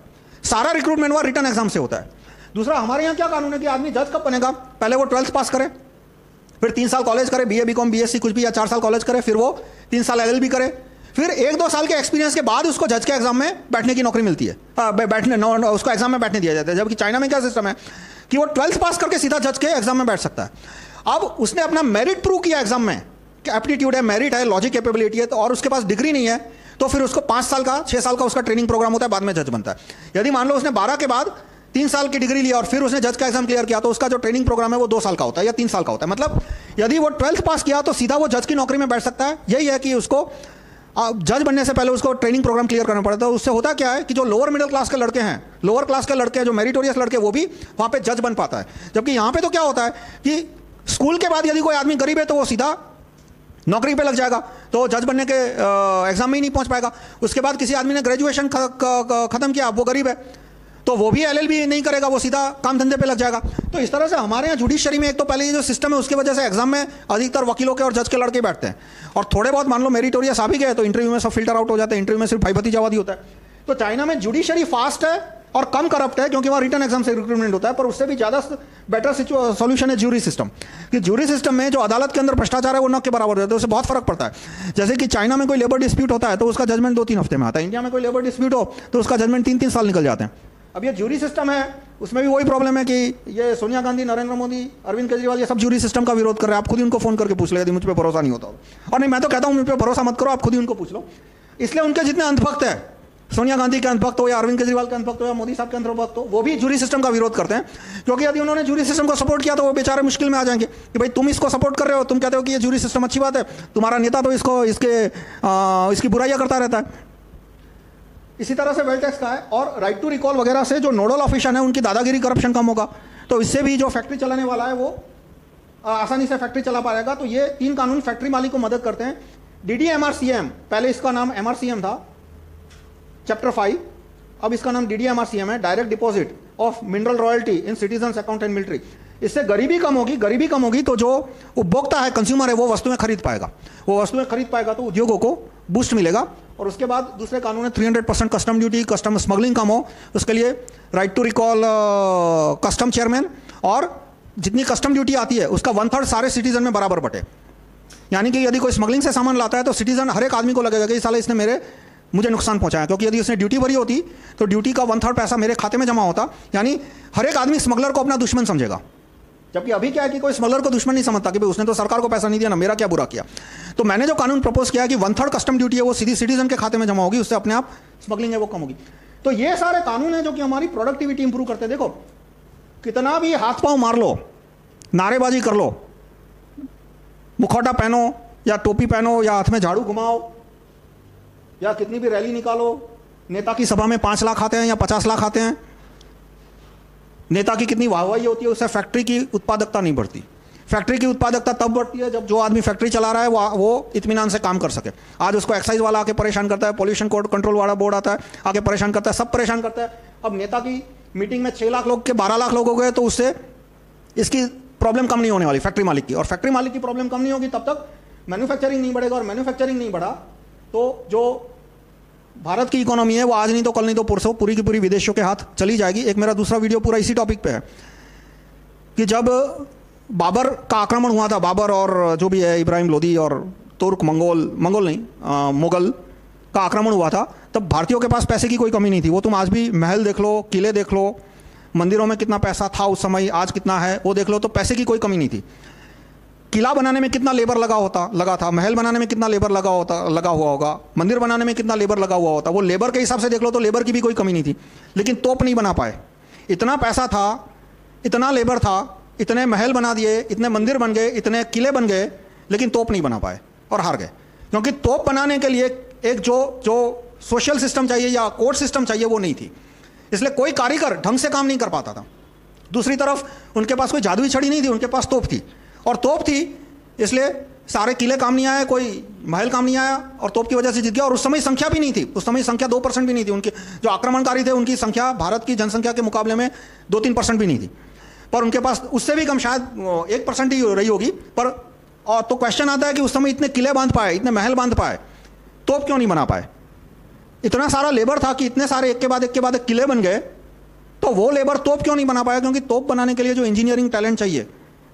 सारा रिक्रूटमेंट वहाँ रिटर्न एग्जाम से होता है। दूसरा, हमारे यहाँ क्या कानून है कि आदमी जज कब बनेगा? पहले वो 12th पास करे, फिर 3 साल कॉलेज करे, बीए बीकॉम बीएससी कुछ भी, या 4 साल कॉलेज करे, फिर वो 3 साल एलएलबी करे, फिर 1-2 साल के एक्सपीरियंस के बाद उसको जज के एग्जाम में बैठने की नौकरी मिलती है, उसको एग्जाम में बैठने दिया जाता है। जबकि चाइना में क्या सिस्टम है कि वो 12th पास करके सीधा जज के एग्जाम में बैठ सकता है। अब उसने अपना मेरिट प्रूव किया एग्जाम में कि एप्टीट्यूड है, मेरिट है, लॉजिक कैपेबिलिटी है, तो और उसके पास डिग्री नहीं है, तो फिर उसको 5 साल का 6 साल का उसका ट्रेनिंग प्रोग्राम होता है, बाद में जज बनता है। यदि मान लो उसने 12 के बाद 3 साल की डिग्री लिया और फिर उसने जज का एग्जाम क्लियर किया, तो उसका जो ट्रेनिंग प्रोग्राम है वो 2 साल का होता है या 3 साल का होता है। मतलब यदि वो 12th पास किया तो सीधा वो जज की नौकरी में बैठ सकता है। यही है कि उसको जज बनने से पहले उसको ट्रेनिंग प्रोग्राम क्लियर करना पड़ता है। उससे होता क्या है कि जो लोअर मिडिल क्लास के लड़के हैं, लोअर क्लास के लड़के, जो मेरिटोरियस लड़के, वो भी वहां पे जज बन पाता है। जबकि यहां पे तो क्या होता है कि स्कूल के बाद यदि कोई आदमी गरीब है तो वो सीधा नौकरी पे लग जाएगा, तो जज बनने के एग्जाम में ही नहीं पहुंच पाएगा। उसके बाद किसी आदमी ने ग्रेजुएशन खत्म किया, वो गरीब है, तो वो भी एलएलबी नहीं करेगा, वो सीधा काम धंधे पे लग जाएगा। तो इस तरह से हमारे यहाँ जुडिशरी में एक तो पहले ये जो सिस्टम है उसकी वजह से एग्जाम में अधिकतर वकीलों के और जज के लड़के बैठते हैं, और थोड़े बहुत मान लो मेरिटोरियस आ भी गए तो इंटरव्यू में सब फिल्टर आउट हो जाते हैं, इंटरव्यू में सिर्फ भाई भतीजावादी होता है। तो चाइना में जुडिशरी फास्ट है और कम करप्ट है, क्योंकि वहाँ रिटर्न एग्जाम से रिक्रूटमेंट होता है, पर उससे भी ज़्यादा बेटर सॉल्यूशन है ज्यूरी सिस्टम। कि ज्यूरी सिस्टम में जो अदालत के अंदर भ्रष्टाचार है वो न के बराबर होता है, उससे बहुत फर्क पड़ता है। जैसे कि चाइना में कोई लेबर डिस्प्यूट होता है तो उसका जजमेंट 2-3 हफ्ते में आता है, इंडिया में कोई लेबर डिस्प्यूट हो तो उसका जजमेंट 3-3 साल निकल जाते हैं। अब ये ज्यूरी सिस्टम है, उसमें भी वही प्रॉब्लम है कि ये सोनिया गांधी, नरेंद्र मोदी, अरविंद केजरीवाल, ये सब ज्यूरी सिस्टम का विरोध कर रहे हैं। आप खुद ही उनको फोन करके पूछ ले यदि मुझ पर भरोसा नहीं होता। और नहीं, मैं तो कहता हूँ मुझ पर भरोसा मत करो, आप खुद ही उनको पूछ लो। इसलिए उनके जितने अंधभक्त है, सोनिया गांधी के अंधभक्त हो या अरविंद केजरीवाल के अंधभक्त हो या मोदी साहब के अंधभक्त हो, वो भी ज्यूरी सिस्टम का विरोध करते हैं। क्योंकि यदि उन्होंने ज्यूरी सिस्टम को सपोर्ट किया तो वो बेचारे मुश्किल में आ जाएंगे कि भाई तुम इसको सपोर्ट कर रहे हो, तुम कहते हो कि ये ज्यूरी सिस्टम अच्छी बात है, तुम्हारा नेता तो इसकी बुराइयां करता रहता है। इसी तरह से वेल्थ टैक्स का है, और राइट टू रिकॉल वगैरह से जो नोडल ऑफिसर है उनकी दादागिरी करप्शन कम होगा, तो इससे भी जो फैक्ट्री चलाने वाला है वो आसानी से फैक्ट्री चला पाएगा। तो ये 3 कानून फैक्ट्री मालिक को मदद करते हैं। DDMRCM, पहले इसका नाम MRCM था, चैप्टर 5, अब इसका नाम DDMRCM है, direct deposit of mineral royalty in citizen account and military. इससे गरीबी कम होगी तो जो उपभोक्ता है, कंज्यूमर है, वो वस्तुएं खरीद पाएगा, तो उद्योगों को बूस्ट मिलेगा। और उसके बाद दूसरे कानून है 300% कस्टम ड्यूटी, कस्टम स्मगलिंग कम हो, उसके लिए right to recall custom chairman, और जितनी कस्टम ड्यूटी आती है उसका 1/3 सारे सिटीजन में बराबर बटे। यानी कि यदि कोई स्मगलिंग से सामान लाता है तो सिटीजन, हर एक आदमी को लगेगा कि साले इसने मुझे नुकसान पहुंचाया, क्योंकि यदि उसने ड्यूटी भरी होती तो ड्यूटी का 1/3 पैसा मेरे खाते में जमा होता। यानी हर एक आदमी स्मगलर को अपना दुश्मन समझेगा। जबकि अभी क्या है कि कोई स्मगलर को दुश्मन नहीं समझता कि भाई उसने तो सरकार को पैसा नहीं दिया ना, मेरा क्या बुरा किया। तो मैंने जो कानून प्रपोज किया कि 1/3 कस्टम ड्यूटी है वो सीधी सिटीजन के खाते में जमा होगी, उससे अपने आप स्मगलिंग है वो कम होगी। तो ये सारे कानून हैं जो कि हमारी प्रोडक्टिविटी इंप्रूव करते हैं। देखो, कितना भी हाथ पांव मार लो, नारेबाजी कर लो, मुखौटा पहनो या टोपी पहनो या हाथ में झाड़ू घुमाओ या कितनी भी रैली निकालो, नेता की सभा में 5 लाख आते हैं या 50 लाख आते हैं, नेता की कितनी वाहवाही होती है, उससे फैक्ट्री की उत्पादकता नहीं बढ़ती। फैक्ट्री की उत्पादकता तब बढ़ती है जब जो आदमी फैक्ट्री चला रहा है वो इत्मीनान से काम कर सके। आज उसको एक्साइज वाला आके परेशान करता है, पॉल्यूशन कंट्रोल वाला बोर्ड आता है आके परेशान करता है, सब परेशान करता है। अब नेता की मीटिंग में 6 लाख लोग के 12 लाख लोग हो गए तो उससे इसकी प्रॉब्लम कम नहीं होने वाली फैक्ट्री मालिक की। और फैक्ट्री मालिक की प्रॉब्लम कम नहीं होगी तब तक मैन्युफैक्चरिंग नहीं बढ़ेगा, और मैन्युफैक्चरिंग नहीं बढ़ा तो जो भारत की इकोनॉमी है वो आज नहीं तो कल नहीं तो परसों पूरी की पूरी विदेशों के हाथ चली जाएगी। एक मेरा दूसरा वीडियो पूरा इसी टॉपिक पे है कि जब बाबर का आक्रमण हुआ था, बाबर और जो भी है इब्राहिम लोदी और तुर्क मुगल का आक्रमण हुआ था, तब भारतीयों के पास पैसे की कोई कमी नहीं थी। वो तुम आज भी महल देख लो, किले देख लो, मंदिरों में कितना पैसा था उस समय, आज कितना है वो देख लो, तो पैसे की कोई कमी नहीं थी। किला बनाने में कितना लेबर लगा था, महल बनाने में कितना लेबर लगा हुआ होगा, मंदिर बनाने में कितना लेबर लगा हुआ होता। वो लेबर के हिसाब से देख लो तो लेबर की भी कोई कमी नहीं थी, लेकिन तोप नहीं बना पाए। इतना पैसा था, इतना लेबर था, इतने महल बना दिए, इतने मंदिर बन गए, इतने किले बन गए, लेकिन तोप नहीं बना पाए और हार गए। क्योंकि तोप बनाने के लिए एक जो सोशल सिस्टम चाहिए या कोर्ट सिस्टम चाहिए वो नहीं थी, इसलिए कोई कारीगर ढंग से काम नहीं कर पाता था। दूसरी तरफ उनके पास कोई जादुई छड़ी नहीं थी, उनके पास तोप थी, और तोप थी इसलिए सारे किले काम नहीं आए, कोई महल काम नहीं आया, और तोप की वजह से जीत गया। और उस समय संख्या भी नहीं थी, उस समय संख्या 2% भी नहीं थी। उनके जो आक्रमणकारी थे उनकी संख्या भारत की जनसंख्या के मुकाबले में 2-3% भी नहीं थी, पर उनके पास उससे भी कम शायद 1% ही रही होगी। पर तो क्वेश्चन आता है कि उस समय इतने किले बांध पाए, इतने महल बांध पाए, तोप क्यों नहीं बना पाए? इतना सारा लेबर था कि इतने सारे एक के बाद एक किले बन गए, तो वो लेबर तोप क्यों नहीं बना पाया? क्योंकि तोप बनाने के लिए जो इंजीनियरिंग टैलेंट चाहिए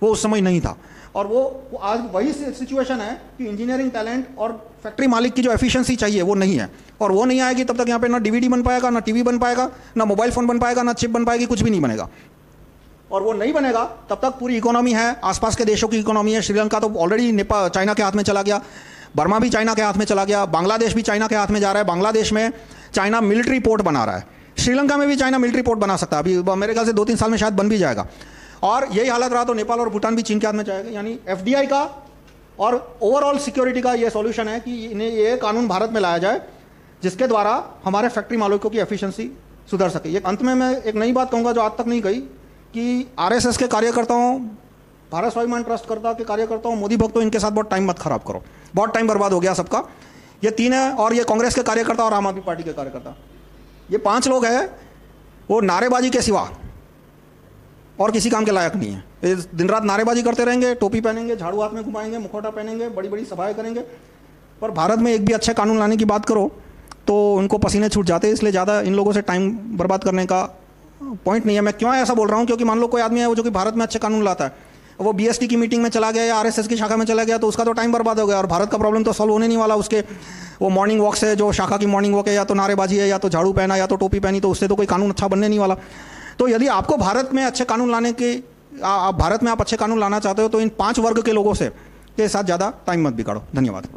वो उस समय नहीं था। और वो आज वही सिचुएशन है कि इंजीनियरिंग टैलेंट और फैक्ट्री मालिक की जो एफिशिएंसी चाहिए वो नहीं है, और वो नहीं आएगी तब तक यहाँ पे ना डीवीडी बन पाएगा, ना टीवी बन पाएगा, ना मोबाइल फोन बन पाएगा, ना चिप बन पाएगी, कुछ भी नहीं बनेगा। और वो नहीं बनेगा तब तक पूरी इकोनॉमी है, आसपास के देशों की इकोनॉमी है। श्रीलंका तो ऑलरेडी नेपाल चाइना के हाथ में चला गया, बर्मा भी चाइना के हाथ में चला गया, बांग्लादेश भी चाइना के हाथ में जा रहा है। बांग्लादेश में चाइना मिलिट्री पोर्ट बना रहा है, श्रीलंका में भी चाइना मिलिट्री पोर्ट बना सकता है, अभी मेरे ख्याल से 2-3 साल में शायद बन भी जाएगा। और यही हालत रहा तो नेपाल और भूटान भी चीन के हाथ में जाएगा। यानी एफडीआई का और ओवरऑल सिक्योरिटी का ये सॉल्यूशन है कि इन्हें ये कानून भारत में लाया जाए जिसके द्वारा हमारे फैक्ट्री मालिकों की एफिशिएंसी सुधर सके। ये अंत में मैं एक नई बात कहूँगा जो आज तक नहीं कही, कि आरएसएस के कार्यकर्ताओं, भारत स्वाभिमान ट्रस्ट करता के कार्यकर्ताओं, मोदी भक्तों, इनके साथ बहुत टाइम मत खराब करो, बहुत टाइम बर्बाद हो गया सबका। ये 3 है, और ये कांग्रेस के कार्यकर्ता और आम आदमी पार्टी के कार्यकर्ता, ये 5 लोग हैं, वो नारेबाजी के सिवा और किसी काम के लायक नहीं है। ये दिन रात नारेबाजी करते रहेंगे, टोपी पहनेंगे, झाड़ू हाथ में घुमाएंगे, मुखौटा पहनेंगे, बड़ी बड़ी सभाएं करेंगे, पर भारत में एक भी अच्छे कानून लाने की बात करो तो उनको पसीने छूट जाते हैं। इसलिए ज़्यादा इन लोगों से टाइम बर्बाद करने का पॉइंट नहीं है। मैं क्यों ऐसा बोल रहा हूँ? क्योंकि मान लो कोई आदमी है वो जो कि भारत में अच्छे कानून लाता है, वो बीएसटी की मीटिंग में चला गया या आरएसएस की शाखा में चला गया तो उसका तो टाइम बर्बाद हो गया, और भारत का प्रॉब्लम तो सॉल्व होने नहीं वाला। उसके वो मॉर्निंग वॉक से, जो शाखा की मॉर्निंग वॉक है, या तो नारेबाजी है, या तो झाड़ू पहना, या तो टोपी पहनी, तो उससे तो कोई कानून अच्छा बनने नहीं वाला। तो यदि आपको भारत में अच्छे कानून लाने के भारत में आप अच्छे कानून लाना चाहते हो तो इन 5 वर्ग के लोगों से के साथ ज़्यादा टाइम मत बिगाड़ो। धन्यवाद।